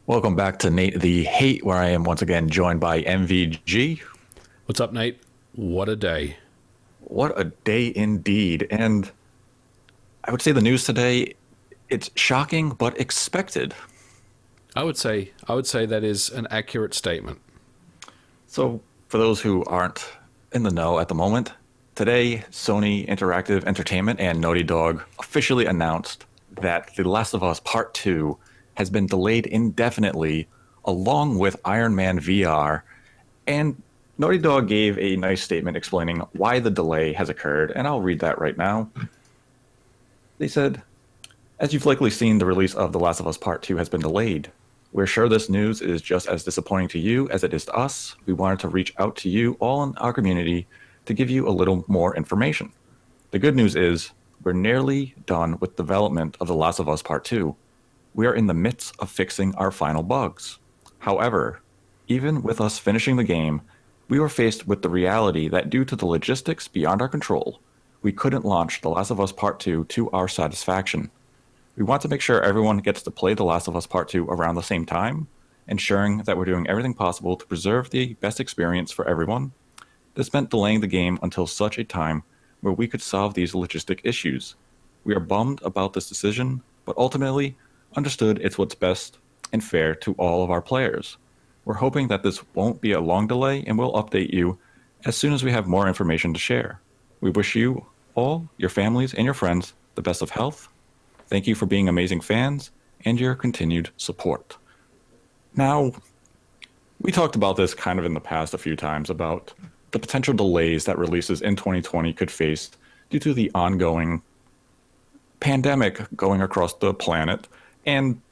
Welcome back to Nate the Hate, where I am once again joined by MVG. What's up, Nate? What a day. What a day indeed. And I would say the news today, it's shocking but expected. I would say that is an accurate statement. So, for those who aren't in the know at the moment, today Sony Interactive Entertainment and Naughty Dog officially announced that The Last of Us Part 2 has been delayed indefinitely, along with Iron Man VR. And Naughty Dog gave a nice statement explaining why the delay has occurred, and I'll read that right now. They said, as you've likely seen, the release of The Last of Us Part 2 has been delayed. We're sure this news is just as disappointing to you as it is to us. We wanted to reach out to you all in our community to give you a little more information. The good news is, we're nearly done with development of The Last of Us Part 2. We are in the midst of fixing our final bugs. However, even with us finishing the game, we were faced with the reality that due to the logistics beyond our control, we couldn't launch The Last of Us Part 2 to our satisfaction. We want to make sure everyone gets to play The Last of Us Part 2 around the same time, ensuring that we're doing everything possible to preserve the best experience for everyone. This meant delaying the game until such a time where we could solve these logistic issues. We are bummed about this decision, but ultimately understood it's what's best and fair to all of our players. We're hoping that this won't be a long delay and we'll update you as soon as we have more information to share. We wish you all, your families, and your friends the best of health. Thank you for being amazing fans and your continued support. Now, we talked about this kind of in the past a few times about the potential delays that releases in 2020 could face due to the ongoing pandemic going across the planet. And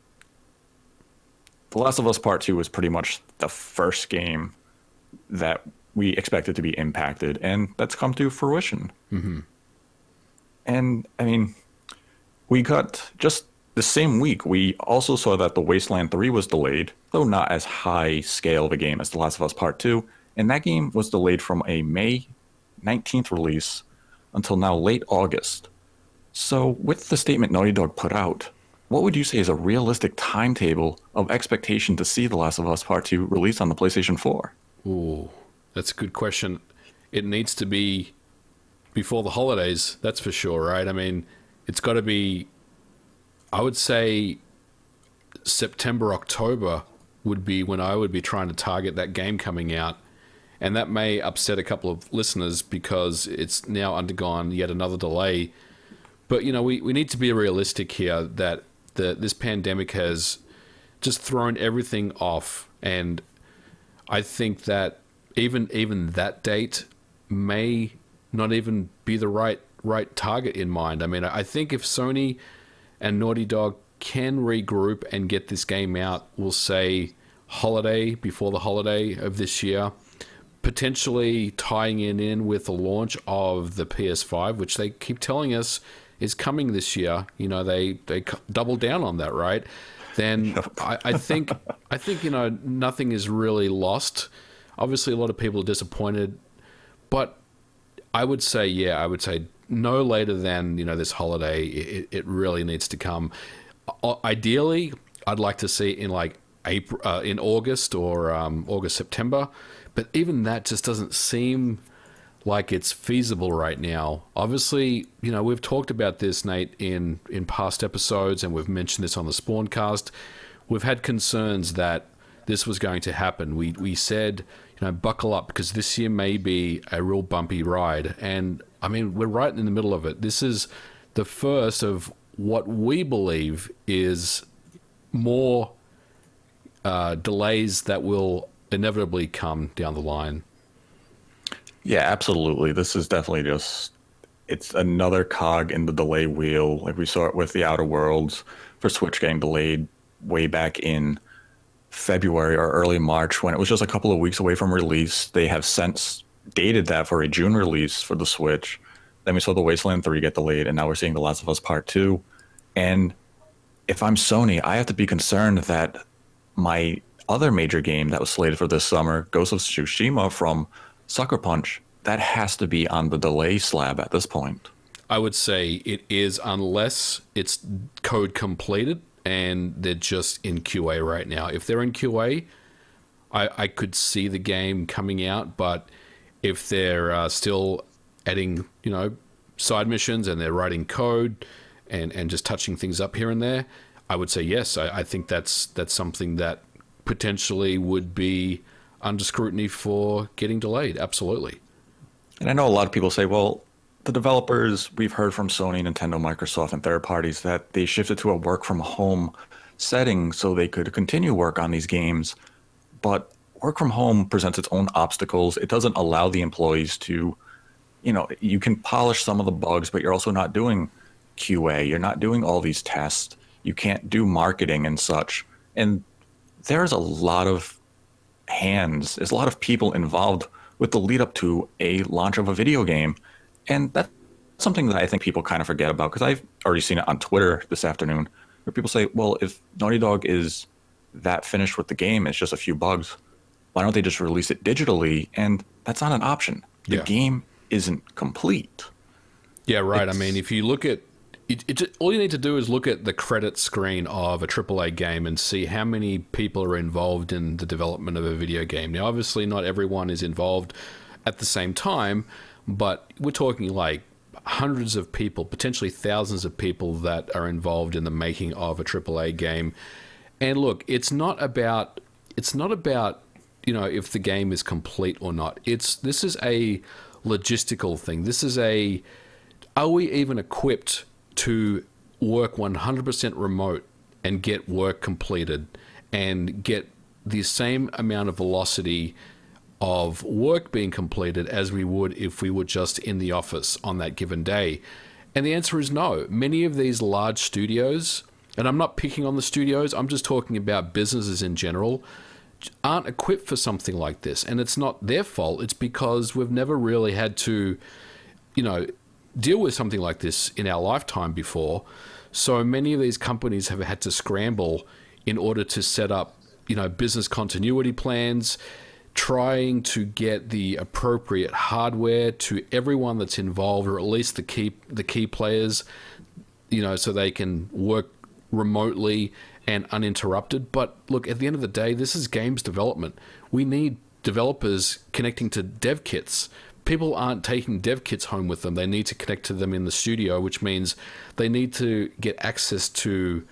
The Last of Us Part 2 was pretty much the first game that we expected to be impacted, and that's come to fruition. Mm-hmm. And I mean, we got just the same week, we also saw that The Wasteland 3 was delayed, though not as high scale of a game as The Last of Us Part 2, and that game was delayed from a May 19th release until now late August. So, with the statement Naughty Dog put out, what would you say is a realistic timetable of expectation to see The Last of Us Part 2 released on the PlayStation 4? Ooh, that's a good question. It needs to be before the holidays, that's for sure, right? I mean, it's got to be, I would say September, October would be when I would be trying to target that game coming out. And that may upset a couple of listeners because it's now undergone yet another delay. But, we need to be realistic here that this pandemic has just thrown everything off. And I think that even that date may not even be the right target in mind. I mean, I think if Sony and Naughty Dog can regroup and get this game out, we'll say holiday, before the holiday of this year, potentially tying it in with the launch of the PS5, which they keep telling us is coming this year. They double down on that, right? Then Yep. I think nothing is really lost. Obviously, a lot of people are disappointed, but I would say no later than this holiday. It really needs to come. Ideally, I'd like to see it in like April, in August or August September, but even that just doesn't seem like it's feasible right now. Obviously, we've talked about this, Nate, in past episodes, and we've mentioned this on the Spawncast. We've had concerns that this was going to happen. We said, buckle up because this year may be a real bumpy ride. And I mean, we're right in the middle of it. This is the first of what we believe is more delays that will inevitably come down the line. Yeah, absolutely. This is definitely it's another cog in the delay wheel. Like we saw it with the Outer Worlds for Switch getting delayed way back in February or early March when it was just a couple of weeks away from release. They have since dated that for a June release for the Switch. Then we saw The Wasteland 3 get delayed, and now we're seeing The Last of Us Part 2. And if I'm Sony, I have to be concerned that my other major game that was slated for this summer, Ghost of Tsushima from Sucker Punch, that has to be on the delay slab at this point. I would say it is unless it's code completed. and they're just in QA right now. If they're in QA, I could see the game coming out, but if they're still adding, side missions and they're writing code and just touching things up here and there, I would say yes. I think that's something that potentially would be under scrutiny for getting delayed. Absolutely. And I know a lot of people say, well, the developers, we've heard from Sony, Nintendo, Microsoft, and third parties that they shifted to a work from home setting so they could continue work on these games. But work from home presents its own obstacles. It doesn't allow the employees to, you can polish some of the bugs, but you're also not doing QA. You're not doing all these tests. You can't do marketing and such. And there's a lot of there's a lot of people involved with the lead up to a launch of a video game. And that's something that I think people kind of forget about, because I've already seen it on Twitter this afternoon where people say, well, if Naughty Dog is that finished with the game, it's just a few bugs, why don't they just release it digitally? And that's not an option. The Yeah. game isn't complete. Yeah, right. I It's, mean, if you look at all you need to do is look at the credit screen of a AAA game and see how many people are involved in the development of a video game. Now, obviously, not everyone is involved at the same time, but we're talking like hundreds of people, potentially thousands of people that are involved in the making of a AAA game. And look, it's not about if the game is complete or not. This is a logistical thing. Are we even equipped to work 100% remote and get work completed and get the same amount of velocity of work being completed as we would if we were just in the office on that given day? And the answer is no. Many of these large studios, and I'm not picking on the studios, I'm just talking about businesses in general, aren't equipped for something like this. And it's not their fault. It's because we've never really had to, deal with something like this in our lifetime before. So many of these companies have had to scramble in order to set up, business continuity plans, trying to get the appropriate hardware to everyone that's involved, or at least the key players, so they can work remotely and uninterrupted. But look, at the end of the day, this is games development. We need developers connecting to dev kits. People aren't taking dev kits home with them. They need to connect to them in the studio, which means they need to get access to,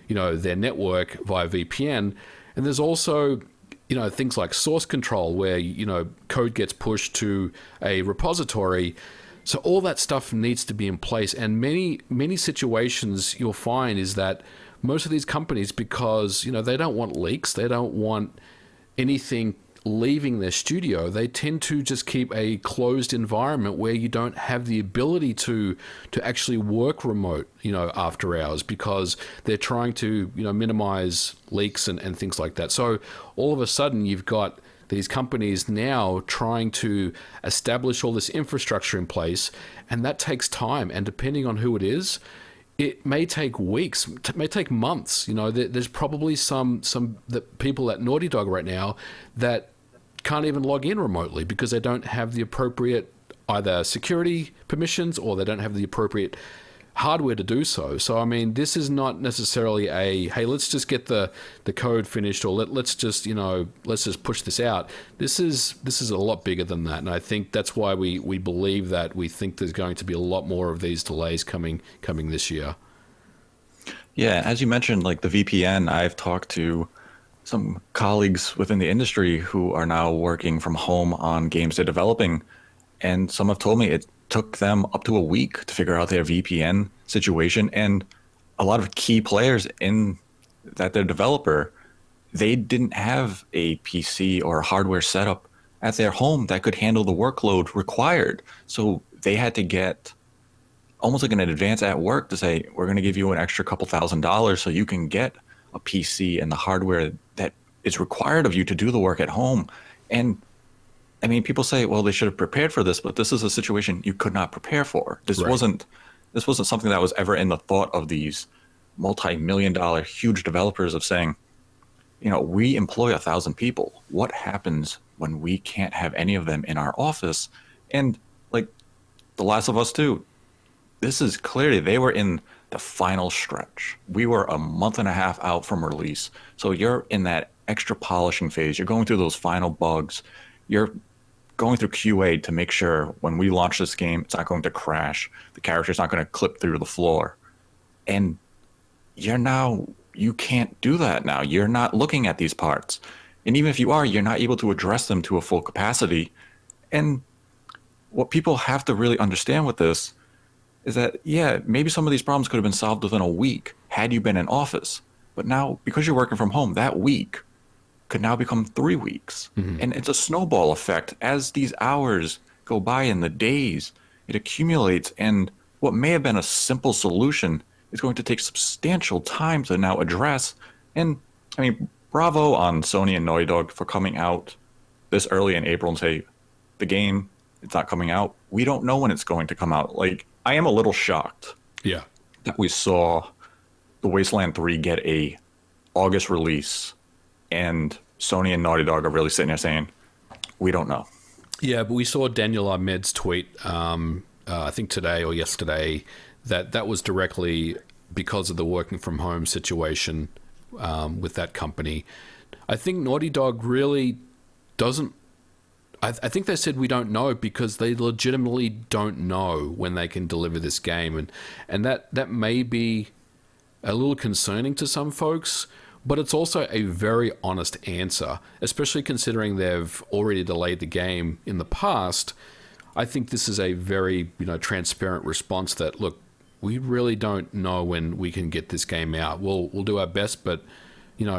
their network via VPN. And there's also, things like source control where, code gets pushed to a repository. So all that stuff needs to be in place. And many situations you'll find is that most of these companies, because, they don't want leaks, they don't want anything leaving their studio, they tend to just keep a closed environment where you don't have the ability to actually work remote, after hours, because they're trying to, minimize leaks and things like that. So all of a sudden you've got these companies now trying to establish all this infrastructure in place, and that takes time. And depending on who it is, it may take weeks, it may take months. There's probably some people at Naughty Dog right now that can't even log in remotely because they don't have the appropriate either security permissions or they don't have the appropriate hardware to do so. So, I mean, this is not necessarily hey, let's just get the code finished, or let's just push this out. This is a lot bigger than that. And I think that's why we believe that we think there's going to be a lot more of these delays coming this year. Yeah, as you mentioned, like the VPN, I've talked to some colleagues within the industry who are now working from home on games they're developing, and some have told me it took them up to a week to figure out their VPN situation. And a lot of key players in that their developer, they didn't have a PC or hardware setup at their home that could handle the workload required. So they had to get almost like an advance at work to say, we're going to give you an extra couple $1,000 so you can get a PC and the hardware that is required of you to do the work at home. And I mean, people say, well, they should have prepared for this, but this is a situation you could not prepare for. This Right. wasn't something that was ever in the thought of these multi-million-dollar huge developers of saying, we employ 1,000 people. What happens when we can't have any of them in our office? And like The Last of Us 2, this is clearly they were in the final stretch. We were a month and a half out from release. So you're in that extra polishing phase. You're going through those final bugs. You're going through QA to make sure when we launch this game, it's not going to crash. The character's not going to clip through the floor. And you can't do that now. You're not looking at these parts. And even if you are, you're not able to address them to a full capacity. And what people have to really understand with this is that, yeah, maybe some of these problems could have been solved within a week had you been in office. But now, because you're working from home, that week could now become 3 weeks. And it's a snowball effect. As these hours go by and the days, it accumulates. And what may have been a simple solution is going to take substantial time to now address. And I mean, bravo on Sony and Naughty Dog for coming out this early in April and say, the game, it's not coming out. We don't know when it's going to come out. Like, I am a little shocked Yeah. that we saw the Wasteland 3 get a August release and Sony and Naughty Dog are really sitting there saying, we don't know. Yeah, but we saw Daniel Ahmed's tweet, I think today or yesterday, that was directly because of the working from home situation with that company. I think Naughty Dog really doesn't. I think they said we don't know because they legitimately don't know when they can deliver this game, and that may be a little concerning to some folks. But it's also a very honest answer, especially considering they've already delayed the game in the past. I think this is a very, transparent response that, look, we really don't know when we can get this game out. We'll do our best, but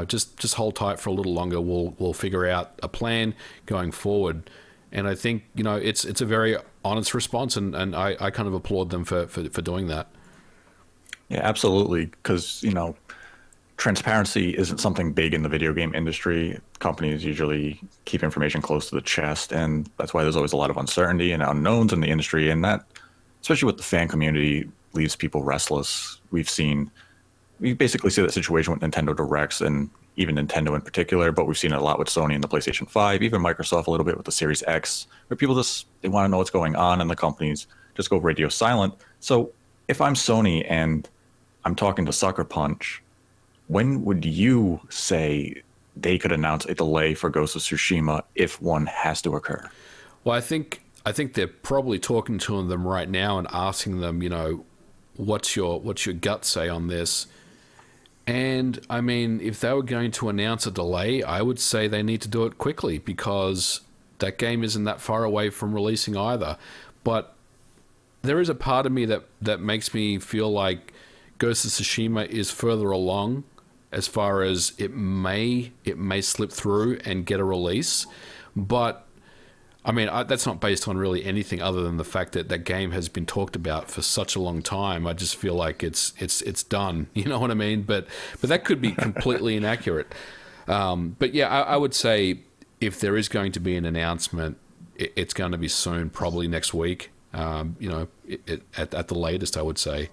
just hold tight for a little longer. We'll figure out a plan going forward. And I think it's a very honest response, and I kind of applaud them for doing that. Yeah, absolutely. Because, transparency isn't something big in the video game industry. Companies usually keep information close to the chest, and that's why there's always a lot of uncertainty and unknowns in the industry. And that, especially with the fan community, leaves people restless. We basically see that situation with Nintendo Directs and even Nintendo in particular, but we've seen it a lot with Sony and the PlayStation 5, even Microsoft a little bit with the Series X, where people they want to know what's going on and the companies just go radio silent. So if I'm Sony and I'm talking to Sucker Punch, when would you say they could announce a delay for Ghost of Tsushima if one has to occur? Well, I think they're probably talking to them right now and asking them, what's your gut say on this? And I mean, if they were going to announce a delay, I would say they need to do it quickly because that game isn't that far away from releasing either. But there is a part of me that makes me feel like Ghost of Tsushima is further along as far as it may slip through and get a release. But I mean, that's not based on really anything other than the fact that that game has been talked about for such a long time. I just feel like it's done. You know what I mean? But that could be completely inaccurate. But yeah, I would say if there is going to be an announcement, it's going to be soon, probably next week. At the latest, I would say.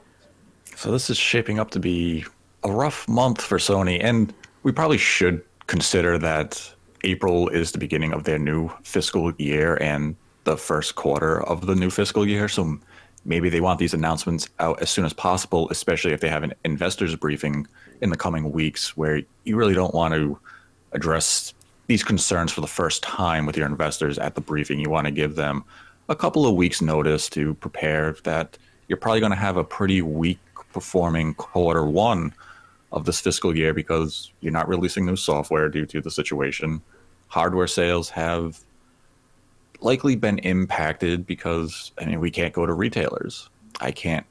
So this is shaping up to be a rough month for Sony, and we probably should consider that April is the beginning of their new fiscal year and the first quarter of the new fiscal year. So maybe they want these announcements out as soon as possible, especially if they have an investors briefing in the coming weeks where you really don't want to address these concerns for the first time with your investors at the briefing. You want to give them a couple of weeks notice to prepare that you're probably going to have a pretty weak performing quarter one of this fiscal year because you're not releasing new software due to the situation. Hardware sales have likely been impacted because, we can't go to retailers. I can't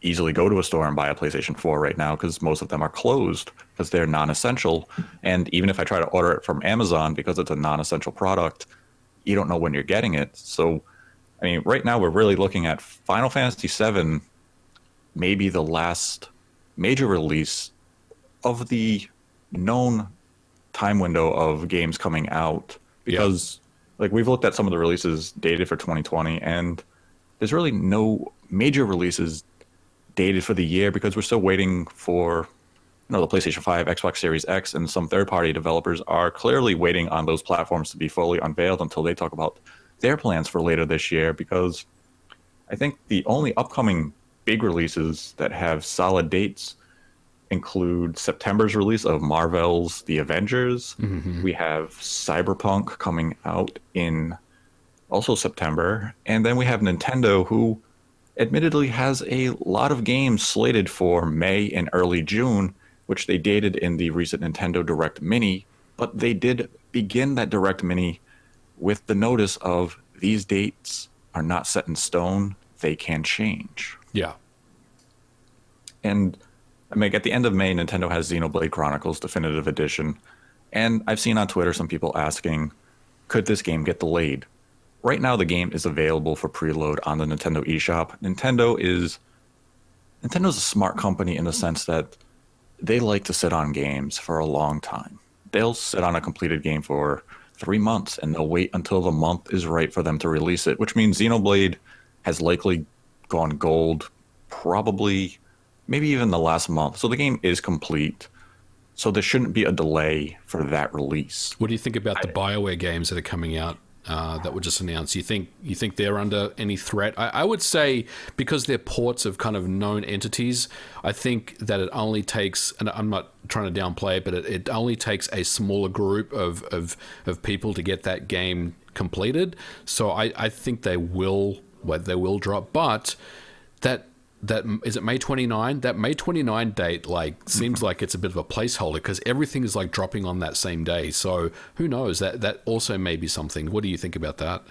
easily go to a store and buy a PlayStation 4 right now because most of them are closed because they're non-essential. And even if I try to order it from Amazon because it's a non-essential product, you don't know when you're getting it. So, right now we're really looking at Final Fantasy VII, maybe the last major release of the known time window of games coming out because we've looked at some of the releases dated for 2020 and there's really no major releases dated for the year because we're still waiting for the PlayStation 5, Xbox Series X, and some third-party developers are clearly waiting on those platforms to be fully unveiled until they talk about their plans for later this year because I think the only upcoming big releases that have solid dates include September's release of Marvel's The Avengers. Hmm. We have Cyberpunk coming out in also September. And then we have Nintendo, who admittedly has a lot of games slated for May and early June, which they dated in the recent Nintendo Direct Mini. But they did begin that Direct Mini with the notice of these dates are not set in stone, they can change. Yeah. And I mean, at the end of May, Nintendo has Xenoblade Chronicles Definitive Edition. And I've seen on Twitter some people asking, could this game get delayed? Right now, the game is available for preload on the Nintendo eShop. Nintendo's a smart company in the sense that they like to sit on games for a long time. They'll sit on a completed game for 3 months and they'll wait until the month is right for them to release it, which means Xenoblade has likely gone gold, probably maybe even the last month. So the game is complete. So there shouldn't be a delay for that release. What do you think about the BioWare games that are coming out that were just announced? You think they're under any threat? I would say because they're ports of kind of known entities, I think that it only takes, and I'm not trying to downplay it, but it only takes a smaller group of people to get that game completed. So I think they will drop, but that is it May 29. That May 29 date seems like it's a bit of a placeholder because everything is dropping on that same day. So who knows, that also may be something. What do you think about that?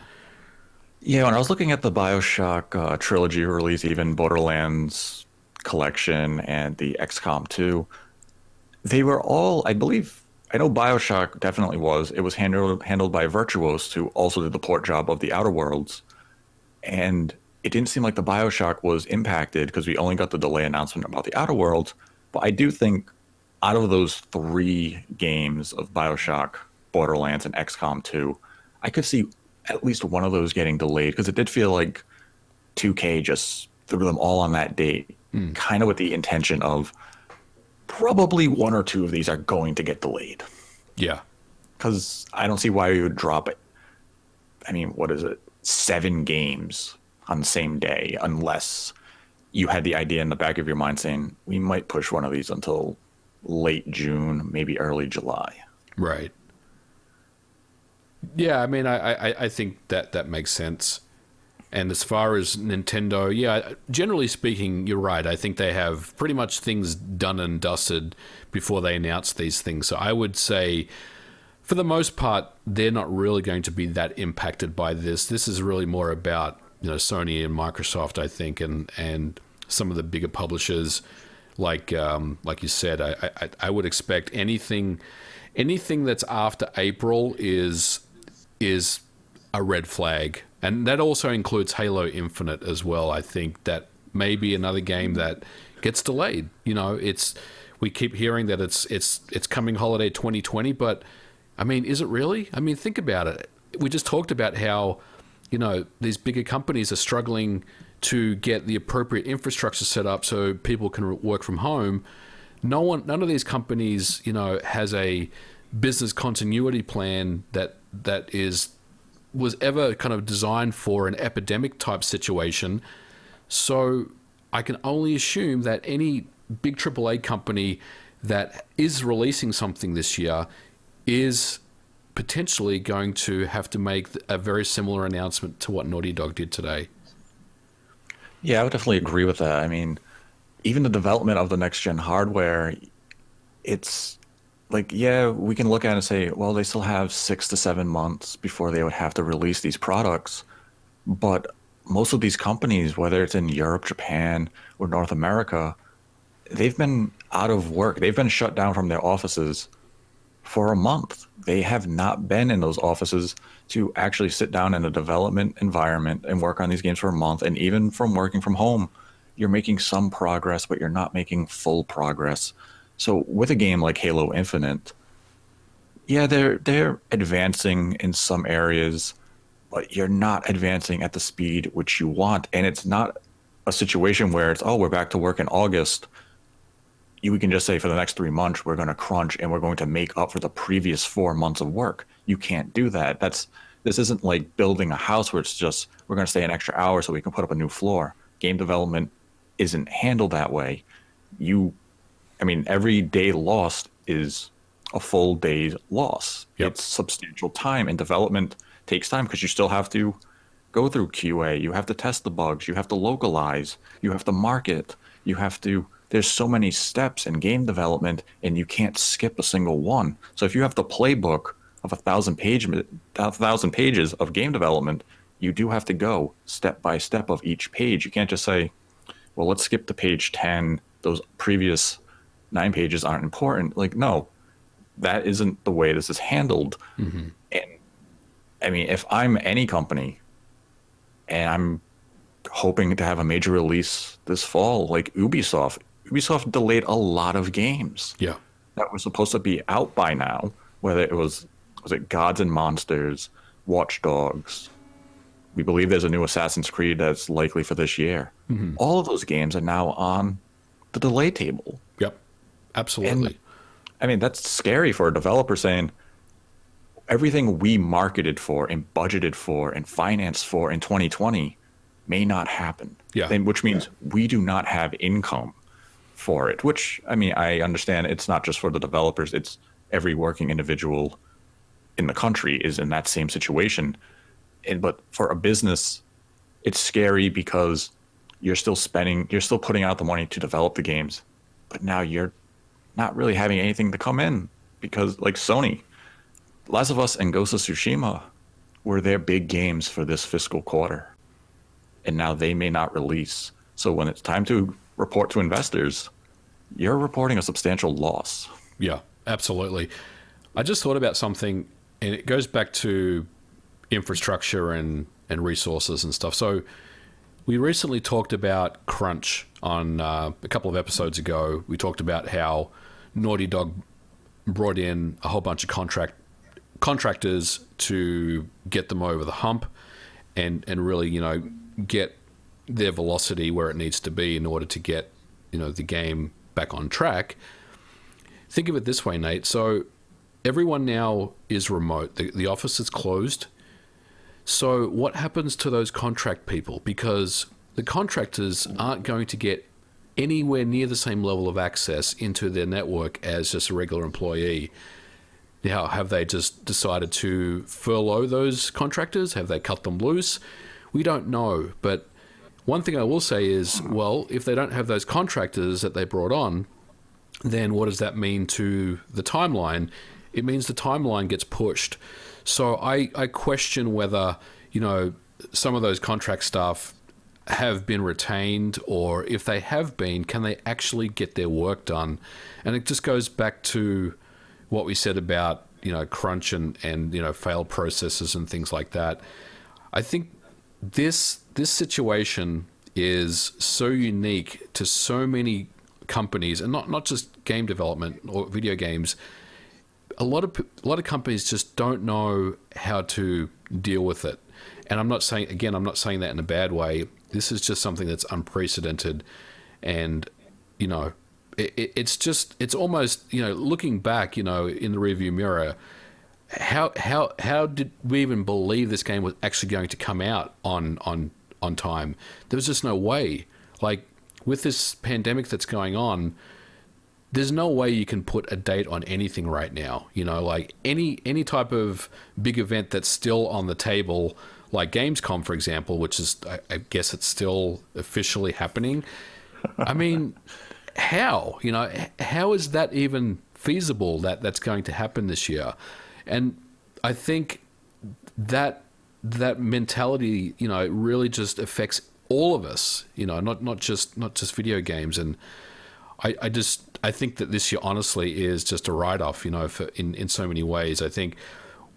Yeah, when I was looking at the BioShock trilogy release, even Borderlands collection and the XCOM 2, they were all, I believe, I know BioShock definitely was. It was handled by Virtuos, who also did the port job of the Outer Worlds. And it didn't seem like the BioShock was impacted because we only got the delay announcement about the Outer Worlds. But I do think out of those three games of BioShock, Borderlands, and XCOM 2, I could see at least one of those getting delayed because it did feel like 2K just threw them all on that date, kind of with the intention of probably one or two of these are going to get delayed. Yeah. Because I don't see why we would drop it. I mean, what is it? 7 games on the same day, unless you had the idea in the back of your mind saying, we might push one of these until late June, maybe early July. Right. Yeah, I mean, I think that makes sense. And as far as Nintendo, yeah, generally speaking, you're right. I think they have pretty much things done and dusted before they announce these things. So I would say, for the most part, they're not really going to be that impacted by this. This is really more about Sony and Microsoft, I think, and some of the bigger publishers, like you said. I would expect anything that's after April is a red flag, and that also includes Halo Infinite as well. I think that may be another game that gets delayed. We keep hearing that it's coming holiday 2020, but I mean, is it really? I mean, think about it. We just talked about how these bigger companies are struggling to get the appropriate infrastructure set up so people can work from home. None of these companies, has a business continuity plan that was ever kind of designed for an epidemic type situation. So I can only assume that any big AAA company that is releasing something this year is potentially going to have to make a very similar announcement to what Naughty Dog did today. Yeah, I would definitely agree with that. I mean, even the development of the next gen hardware, it's like, yeah, we can look at it and say, well, they still have 6 to 7 months before they would have to release these products. But most of these companies, whether it's in Europe, Japan, or North America, they've been out of work. They've been shut down from their offices for a month. They have not been in those offices to actually sit down in a development environment and work on these games for a month. And even from working from home, you're making some progress, but you're not making full progress. So with a game like Halo Infinite, yeah, they're advancing in some areas, but you're not advancing at the speed which you want. And it's not a situation where it's, oh, we're back to work in August. We can just say for the next 3 months, we're going to crunch and we're going to make up for the previous 4 months of work. You can't do that. This isn't like building a house where it's just, we're going to stay an extra hour so we can put up a new floor. Game development isn't handled that way, you, I mean, every day lost is a full day's loss. Yep. It's substantial time, and development takes time because you still have to go through QA. You have to test the bugs. You have to localize. You have to market. You have to. There's so many steps in game development, and you can't skip a single one. So if you have the playbook of 1,000 pages of game development, you do have to go step by step of each page. You can't just say, well, let's skip to page 10. Those previous 9 pages aren't important. Like, no, that isn't the way this is handled. Mm-hmm. And I mean, if I'm any company and I'm hoping to have a major release this fall, like Ubisoft delayed a lot of games Yeah. that were supposed to be out by now, whether it was it Gods and Monsters, Watch Dogs. We believe there's a new Assassin's Creed that's likely for this year. Mm-hmm. All of those games are now on the delay table. Yep. Absolutely. And I mean, that's scary for a developer saying everything we marketed for and budgeted for and financed for in 2020 may not happen. Yeah. And which means we do not have income for it, which, I mean, I understand it's not just for the developers, it's every working individual in the country is in that same situation. But for a business, it's scary because you're still putting out the money to develop the games, but now you're not really having anything to come in because, like Sony, Last of Us and Ghost of Tsushima were their big games for this fiscal quarter, and now they may not release. So when it's time to report to investors, you're reporting a substantial loss. Yeah, absolutely. I just thought about something, and it goes back to infrastructure and resources and stuff. So we recently talked about crunch on a couple of episodes ago. We talked about how Naughty Dog brought in a whole bunch of contractors to get them over the hump and really, get their velocity where it needs to be in order to get, the game back on track. Think of it this way, Nate. So everyone now is remote. The office is closed. So what happens to those contract people? Because the contractors aren't going to get anywhere near the same level of access into their network as just a regular employee. Now, have they just decided to furlough those contractors? Have they cut them loose? We don't know. But one thing I will say is, well, if they don't have those contractors that they brought on, then what does that mean to the timeline? It means the timeline gets pushed. So I question whether, some of those contract staff have been retained, or if they have been, can they actually get their work done? And it just goes back to what we said about, crunch and failed processes and things like that. I think this situation is so unique to so many companies, and not just game development or video games. A lot of companies just don't know how to deal with it. And I'm not saying that in a bad way. This is just something that's unprecedented, and it's almost, looking back, in the rearview mirror, how did we even believe this game was actually going to come out on time? There was just no way. Like, with this pandemic that's going on, there's no way you can put a date on anything right now. Like any type of big event that's still on the table, like Gamescom, for example, which is, I guess it's still officially happening. I mean, how? How is that even feasible that's going to happen this year? And I think that mentality, really just affects all of us, not just video games. And I think that this year, honestly, is just a write-off, in so many ways. I think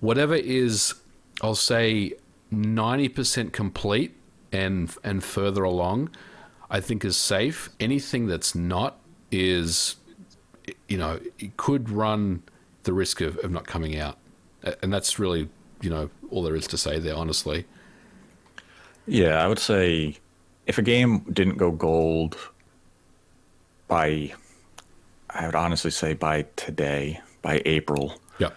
whatever is, I'll say, 90% complete and further along, I think is safe. Anything that's not is, it could run the risk of not coming out. And that's really, all there is to say there, honestly. Yeah, I would say if a game didn't go gold I would honestly say by today, by April, Yeah.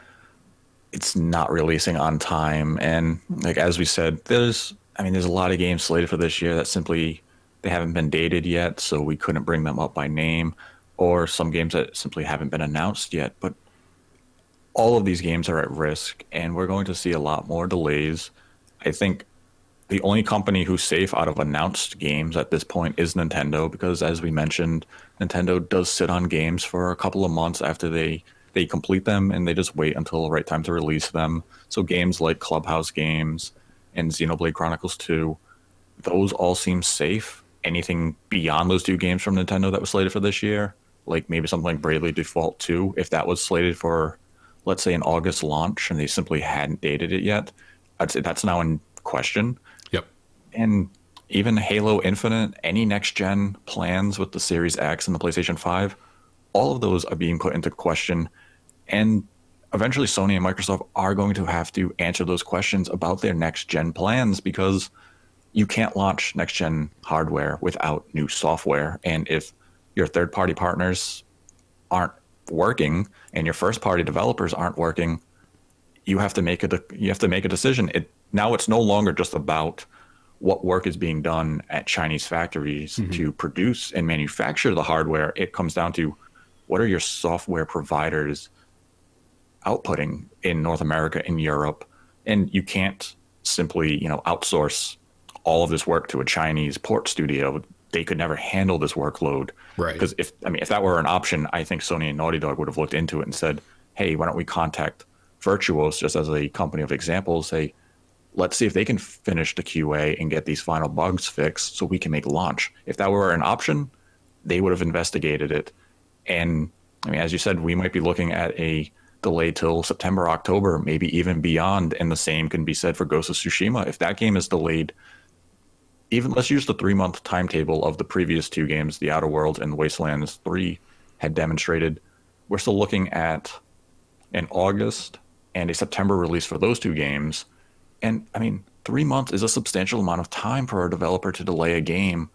it's not releasing on time. And like as we said, there's a lot of games slated for this year that simply they haven't been dated yet, so we couldn't bring them up by name, or some games that simply haven't been announced yet. But all of these games are at risk, and we're going to see a lot more delays. I think the only company who's safe out of announced games at this point is Nintendo, because as we mentioned, Nintendo does sit on games for a couple of months after they complete them, and they just wait until the right time to release them. So games like Clubhouse Games and Xenoblade Chronicles 2, those all seem safe. Anything beyond those two games from Nintendo that was slated for this year, like maybe something like Bravely Default 2, if that was slated for, let's say, an August launch and they simply hadn't dated it yet, I'd say that's now in question. Yep. And even Halo Infinite, any next gen plans with the Series X and the PlayStation 5, all of those are being put into question. And eventually, Sony and Microsoft are going to have to answer those questions about their next gen plans, because you can't launch next gen hardware without new software. And if your third party partners aren't working and your first party developers aren't working, you have to make a decision. Now it's no longer just about what work is being done at Chinese factories to produce and manufacture the hardware. It comes down to, what are your software providers outputting in North America, in Europe? And you can't simply, outsource all of this work to a Chinese port studio. They could never handle this workload. Right. Because if that were an option, I think Sony and Naughty Dog would have looked into it and said, hey, why don't we contact Virtuos, just as a company of examples, say, let's see if they can finish the QA and get these final bugs fixed so we can make launch. If that were an option, they would have investigated it. And as you said, we might be looking at a delay till September, October, maybe even beyond. And the same can be said for Ghost of Tsushima. If that game is delayed, even let's use the 3-month timetable of the previous two games, The Outer Worlds and Wastelands 3 had demonstrated, we're still looking at an August and a September release for those two games. And 3 months is a substantial amount of time for a developer to delay a game,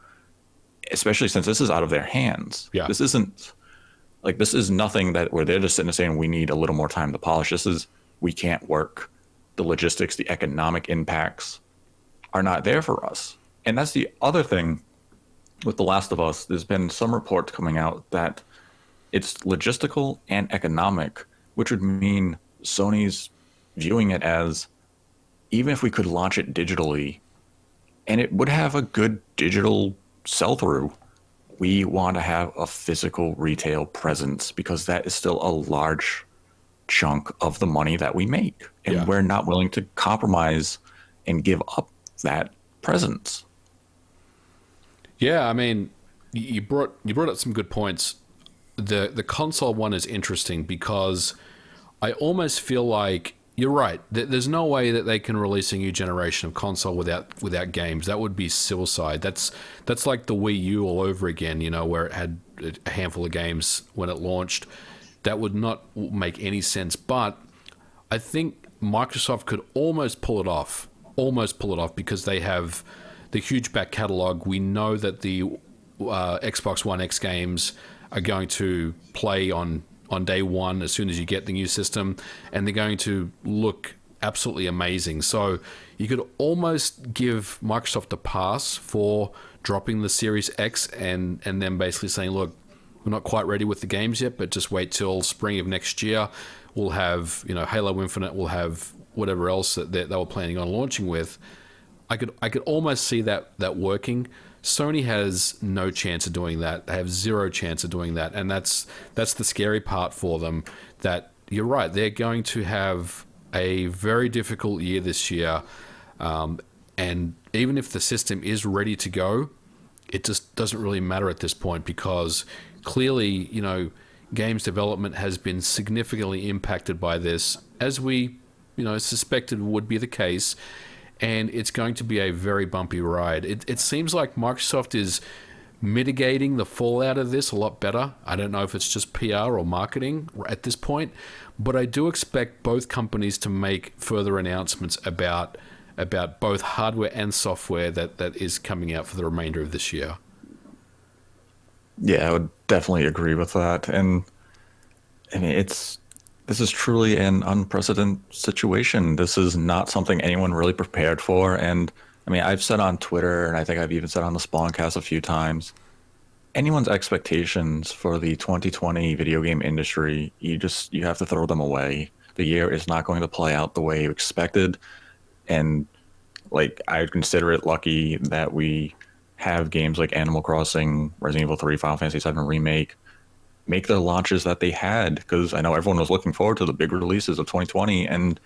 especially since this is out of their hands. Yeah. This is nothing that where they're just sitting there saying we need a little more time to polish. This is, we can't work. The logistics, the economic impacts are not there for us. And that's the other thing with The Last of Us. There's been some reports coming out that it's logistical and economic, which would mean Sony's viewing it as, even if we could launch it digitally and it would have a good digital sell through, we want to have a physical retail presence, because that is still a large chunk of the money that we make. And we're not willing to compromise and give up that presence. Yeah, you brought up some good points. The console one is interesting because I almost feel like you're right. There's no way that they can release a new generation of console without games. That would be suicide. That's like the Wii U all over again, where it had a handful of games when it launched. That would not make any sense. But I think Microsoft could almost pull it off because they have the huge back catalog. We know that the Xbox One X games are going to play on day one as soon as you get the new system, and they're going to look absolutely amazing. So you could almost give Microsoft a pass for dropping the Series X and then basically saying, look, we're not quite ready with the games yet, but just wait till spring of next year. We'll have Halo Infinite, we'll have whatever else that they were planning on launching with. I could almost see that working. Sony has no chance of doing that. They have zero chance of doing that, and that's the scary part for them. That you're right, they're going to have a very difficult year this year, and even if the system is ready to go, it just doesn't really matter at this point, because clearly, games development has been significantly impacted by this, as we suspected would be the case. And it's going to be a very bumpy ride. It seems like Microsoft is mitigating the fallout of this a lot better. I don't know if it's just PR or marketing at this point, but I do expect both companies to make further announcements about both hardware and software that is coming out for the remainder of this year. Yeah, I would definitely agree with that. And this is truly an unprecedented situation. This is not something anyone really prepared for. And I mean, I've said on Twitter, and I think I've even said on the Spawncast a few times, anyone's expectations for the 2020 video game industry, you have to throw them away. The year is not going to play out the way you expected, and like I consider it lucky that we have games like Animal Crossing, Resident Evil 3, Final Fantasy 7 Remake make the launches that they had, because I know everyone was looking forward to the big releases of 2020, and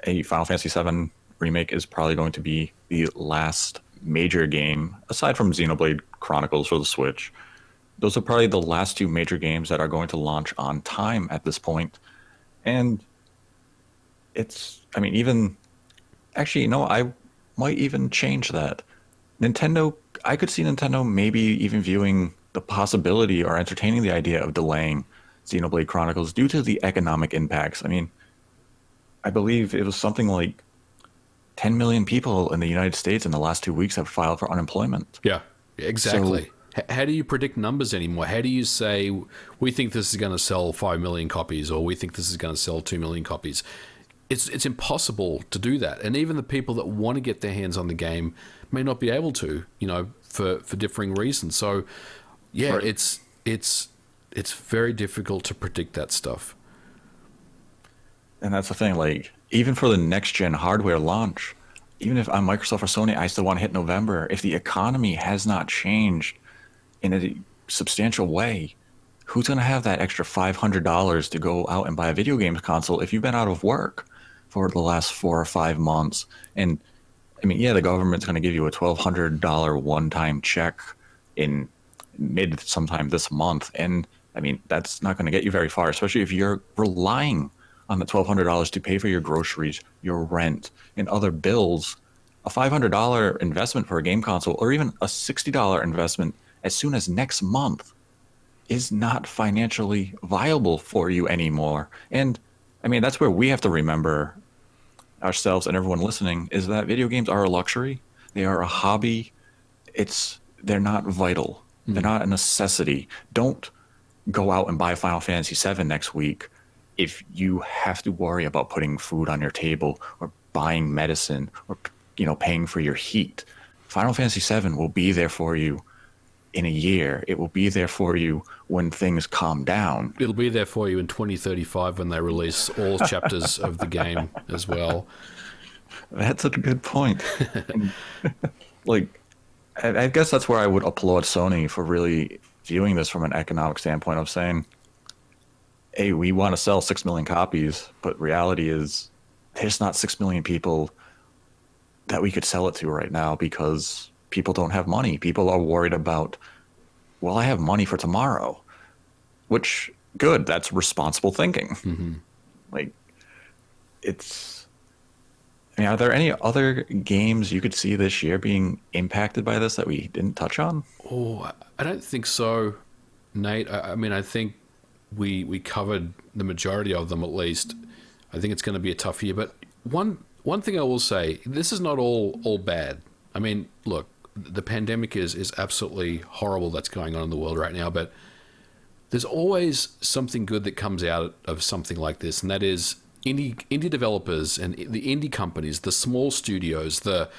a Final Fantasy 7 Remake is probably going to be the last major game aside from Xenoblade Chronicles for the Switch. Those are probably the last two major games that are going to launch on time at this point. And I mean, even actually, no, I might even change that. Nintendo, I could see Nintendo maybe even viewing the possibility or entertaining the idea of delaying Xenoblade Chronicles due to the economic impacts. I mean, I believe it was something like 10 million people in the United States in the last 2 weeks have filed for unemployment. Yeah, So, exactly. How do you predict numbers anymore? How do you say we think this is going to sell 5 million copies or we think this is going to sell 2 million copies? It's impossible to do that. And even the people that want to get their hands on the game may not be able to, for differing reasons. So, yeah, right. it's very difficult to predict that stuff. And that's the thing, like, even for the next gen hardware launch, even if I'm Microsoft or Sony, I still want to hit November. If the economy has not changed in a substantial way, who's going to have that extra $500 to go out and buy a video games console if you've been out of work for the last 4 or 5 months? And I mean, yeah, the government's going to give you a $1,200 one-time check in mid sometime this month. And I mean, that's not going to get you very far, especially if you're relying on the $1,200 to pay for your groceries, your rent, and other bills. A $500 investment for a game console, or even a $60 investment as soon as next month, is not financially viable for you anymore. And I mean, that's where we have to remember, ourselves and everyone listening, is that video games are a luxury. They are a hobby. They're not vital. They're not a necessity. Don't go out and buy Final Fantasy VII next week if you have to worry about putting food on your table or buying medicine or paying for your heat. Final Fantasy VII will be there for you in a year. It will be there for you when things calm down. It'll be there for you in 2035 when they release all chapters of the game as well. That's a good point. And, like, I guess that's where I would applaud Sony for really viewing this from an economic standpoint of saying, hey, we want to sell 6 million copies, but reality is there's not 6 million people that we could sell it to right now because people don't have money. People are worried about, well, I have money for tomorrow, which, good, that's responsible thinking. Mm-hmm. Like, I mean, are there any other games you could see this year being impacted by this that we didn't touch on? Oh, I don't think so, Nate. I mean, I think we covered the majority of them at least. I think it's going to be a tough year. But one thing I will say, this is not all bad. I mean, look, the pandemic is absolutely horrible that's going on in the world right now, but there's always something good that comes out of something like this, and that is indie developers and the indie companies, the small studios, the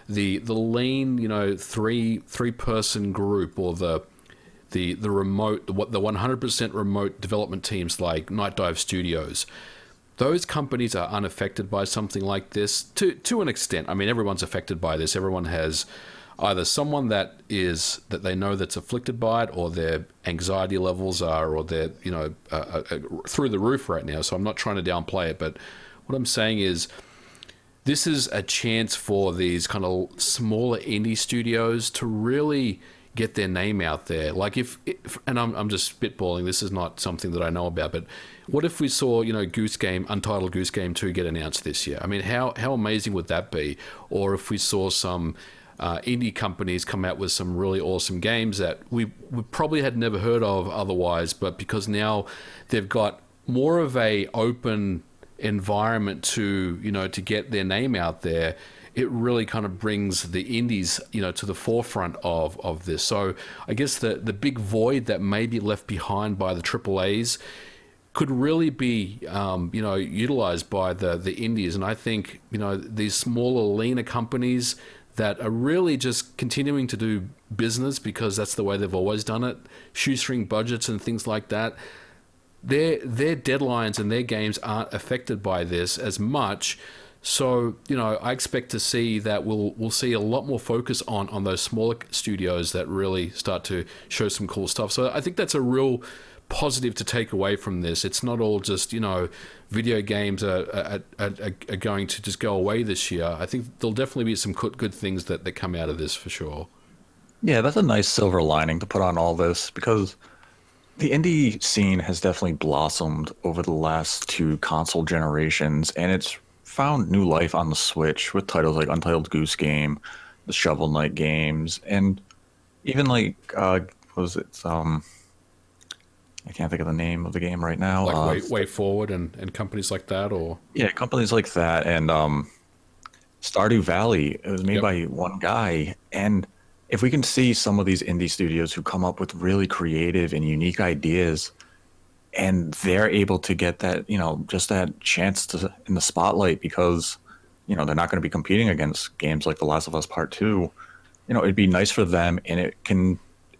lean, three person group, or the remote, the 100% remote development teams like Night Dive Studios. Those companies are unaffected by something like this to an extent. I mean, everyone's affected by this. Everyone has either someone that they know that's afflicted by it, or their anxiety levels are, or they're through the roof right now. So I'm not trying to downplay it, but what I'm saying is this is a chance for these kind of smaller indie studios to really get their name out there. Like if and I'm just spitballing, this is not something that I know about, but what if we saw, Untitled Goose Game 2 get announced this year? I mean, how amazing would that be? Or if we saw some indie companies come out with some really awesome games that we probably had never heard of otherwise, but because now they've got more of a open environment to get their name out there, it really kind of brings the indies to the forefront of this. So I guess the big void that may be left behind by the AAAs could really be utilized by the indies. And I think these smaller, leaner companies, that are really just continuing to do business because that's the way they've always done it, shoestring budgets and things like that. Their deadlines and their games aren't affected by this as much. So, I expect to see that we'll see a lot more focus on those smaller studios that really start to show some cool stuff. So I think that's a real positive to take away from this. It's not all just, video games are going to just go away this year. I think there'll definitely be some good things that come out of this for sure. Yeah, that's a nice silver lining to put on all this because the indie scene has definitely blossomed over the last two console generations, and it's found new life on the Switch with titles like Untitled Goose Game, the Shovel Knight games, and even like what was it? I can't think of the name of the game right now. Like Way Forward and companies like that, or Yeah, companies like that, and Stardew Valley. It was made yep. by one guy, and if we can see some of these indie studios who come up with really creative and unique ideas, and they're able to get that, just that chance to in the spotlight because, they're not going to be competing against games like The Last of Us Part Two. It'd be nice for them, and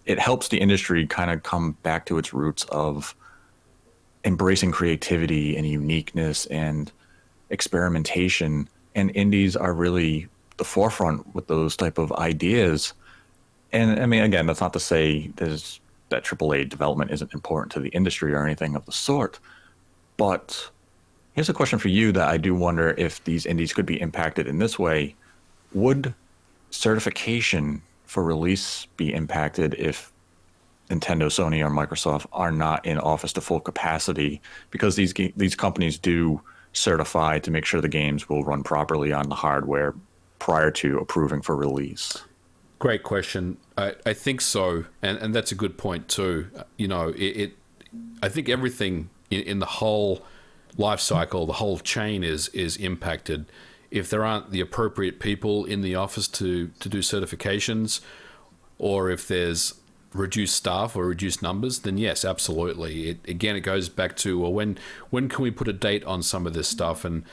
it helps the industry kind of come back to its roots of embracing creativity and uniqueness and experimentation. And indies are really the forefront with those type of ideas. And I mean, again, that's not to say that AAA development isn't important to the industry or anything of the sort. But here's a question for you that I do wonder if these indies could be impacted in this way. Would certification for release be impacted if Nintendo, Sony, or Microsoft are not in office to full capacity? Because these companies do certify to make sure the games will run properly on the hardware prior to approving for release. Great question. I think so, and that's a good point too. I think everything in the whole life cycle, the whole chain is impacted. If there aren't the appropriate people in the office to do certifications, or if there's reduced staff or reduced numbers, then yes, absolutely. It goes back to, well, when can we put a date on some of this stuff? And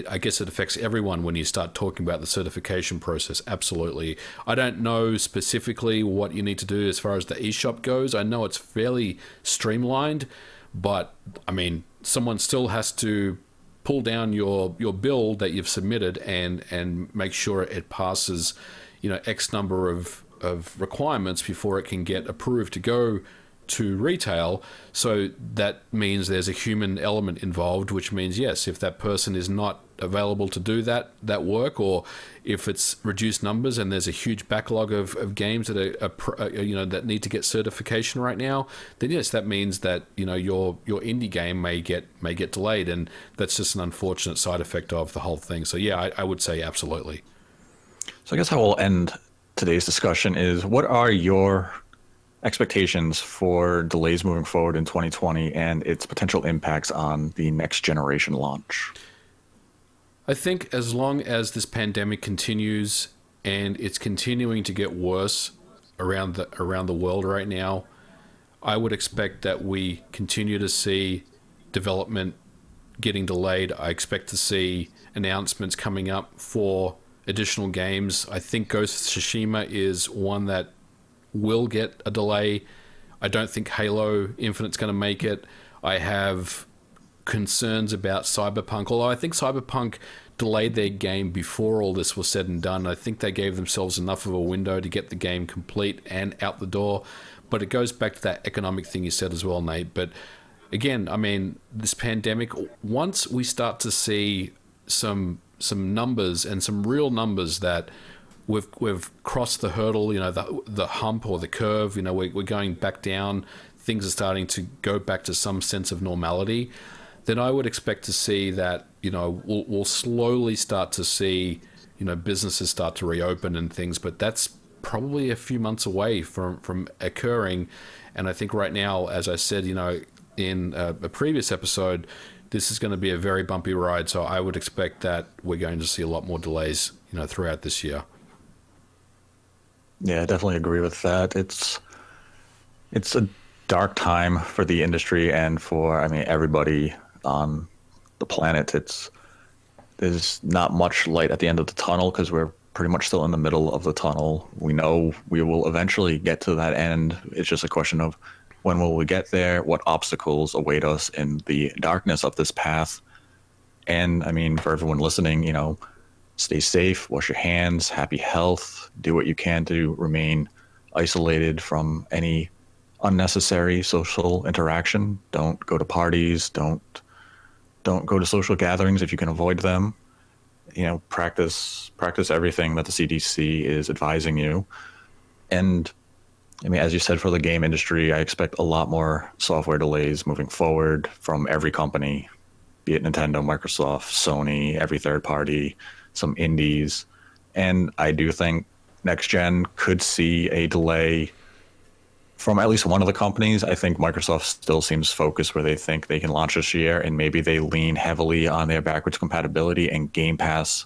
I guess it affects everyone when you start talking about the certification process. Absolutely. I don't know specifically what you need to do as far as the eShop goes. I know it's fairly streamlined, but I mean, someone still has to pull down your bill that you've submitted and make sure it passes, X number of requirements before it can get approved to go to retail. So that means there's a human element involved, which means, yes, if that person is not available to do that work, or if it's reduced numbers and there's a huge backlog of games that are that need to get certification right now, then yes, that means that your indie game may get delayed, and that's just an unfortunate side effect of the whole thing. So yeah, I would say absolutely. So I guess how we'll end today's discussion is, what are your expectations for delays moving forward in 2020 and its potential impacts on the next generation launch? I think as long as this pandemic continues, and it's continuing to get worse around the world right now, I would expect that we continue to see development getting delayed. I expect to see announcements coming up for additional games. I think Ghost of Tsushima is one that will get a delay. I don't think Halo Infinite's going to make it. I have concerns about Cyberpunk, although I think Cyberpunk delayed their game before all this was said and done. I think they gave themselves enough of a window to get the game complete and out the door. But it goes back to that economic thing you said as well, Nate. But again, I mean, this pandemic, once we start to see some numbers and some real numbers that we've crossed the hurdle, the hump or the curve, we're going back down, things are starting to go back to some sense of normality, then I would expect to see that, we'll slowly start to see, businesses start to reopen and things, but that's probably a few months away from occurring. And I think right now, as I said, in a previous episode, this is going to be a very bumpy ride. So I would expect that we're going to see a lot more delays, throughout this year. Yeah, I definitely agree with that. It's a dark time for the industry and for, everybody on the planet. There's not much light at the end of the tunnel because we're pretty much still in the middle of the tunnel. We know we will eventually get to that end. It's just a question of when will we get there, what obstacles await us in the darkness of this path. And I mean, for everyone listening, stay safe, wash your hands, happy health, do what you can to remain isolated from any unnecessary social interaction. Don't go to parties, don't go to social gatherings if you can avoid them. Practice everything that the CDC is advising you. And I mean, as you said, for the game industry, I expect a lot more software delays moving forward from every company, be it Nintendo, Microsoft, Sony, every third party, some indies. And I do think next gen could see a delay from at least one of the companies. I think Microsoft still seems focused where they think they can launch this year, and maybe they lean heavily on their backwards compatibility and Game Pass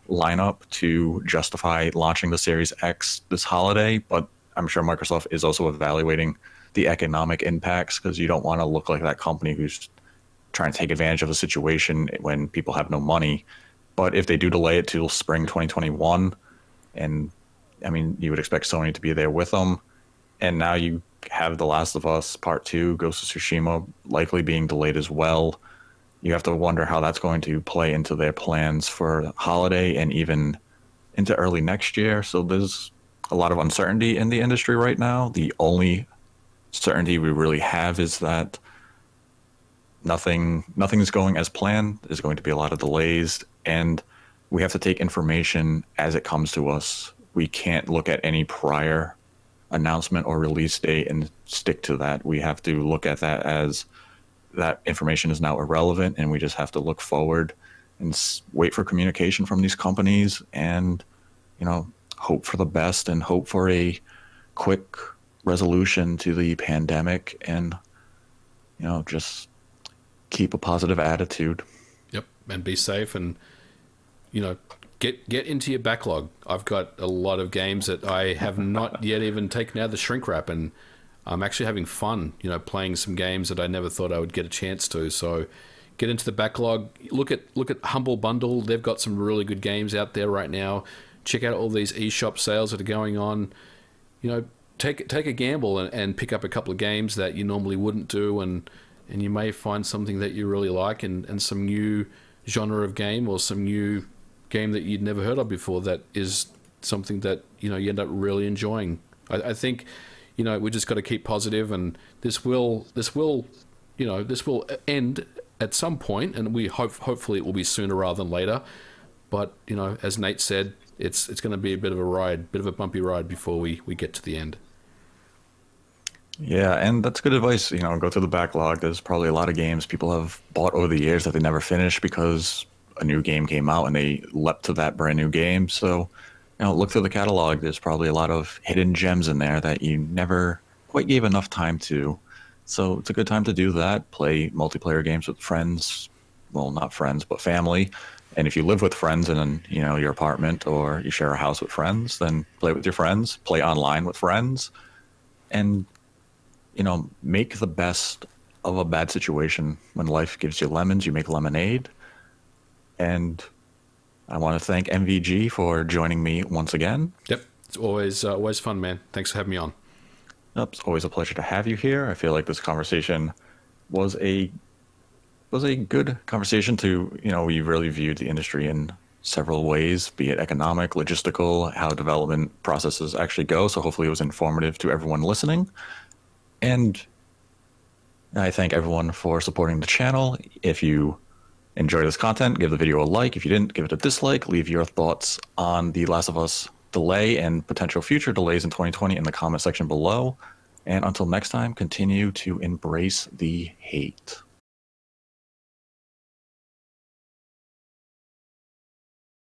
lineup to justify launching the Series X this holiday. But I'm sure Microsoft is also evaluating the economic impacts, because you don't want to look like that company who's trying to take advantage of a situation when people have no money. But if they do delay it till spring 2021, and I mean, you would expect Sony to be there with them. And now you have The Last of Us Part 2, Ghost of Tsushima, likely being delayed as well. You have to wonder how that's going to play into their plans for holiday and even into early next year. So there's a lot of uncertainty in the industry right now. The only certainty we really have is that nothing's going as planned. There's going to be a lot of delays, and we have to take information as it comes to us. We can't look at any prior announcement or release date and stick to that. We have to look at that as that information is now irrelevant, and we just have to look forward and wait for communication from these companies, and hope for the best and hope for a quick resolution to the pandemic, and just keep a positive attitude. Yep, and be safe, and get into your backlog. I've got a lot of games that I have not yet even taken out of the shrink wrap, and I'm actually having fun, playing some games that I never thought I would get a chance to. So get into the backlog. Look at Humble Bundle. They've got some really good games out there right now. Check out all these eShop sales that are going on. Take a gamble and pick up a couple of games that you normally wouldn't do, and you may find something that you really like, and some new genre of game, or some new game that you'd never heard of before that is something that you end up really enjoying. I think we just got to keep positive, and this will end at some point, and we hopefully it will be sooner rather than later. But as Nate said, it's going to be a bit of a bumpy ride before we get to the end. Yeah, and that's good advice. Go through the backlog. There's probably a lot of games people have bought over the years that they never finished because a new game came out and they leapt to that brand new game. So, look through the catalog. There's probably a lot of hidden gems in there that you never quite gave enough time to. So it's a good time to do that. Play multiplayer games with friends. Well, not friends, but family. And if you live with friends in your apartment, or you share a house with friends, then play with your friends. Play online with friends. And make the best of a bad situation. When life gives you lemons, you make lemonade. And I want to thank MVG for joining me once again. Yep, it's always fun, man. Thanks for having me on. It's always a pleasure to have you here. I feel like this conversation was a good conversation to, we really viewed the industry in several ways, be it economic, logistical, how development processes actually go. So hopefully it was informative to everyone listening. And I thank everyone for supporting the channel. If you enjoy this content, give the video a like. If you didn't, give it a dislike. Leave your thoughts on The Last of Us delay and potential future delays in 2020 in the comment section below. And until next time, continue to embrace the hate.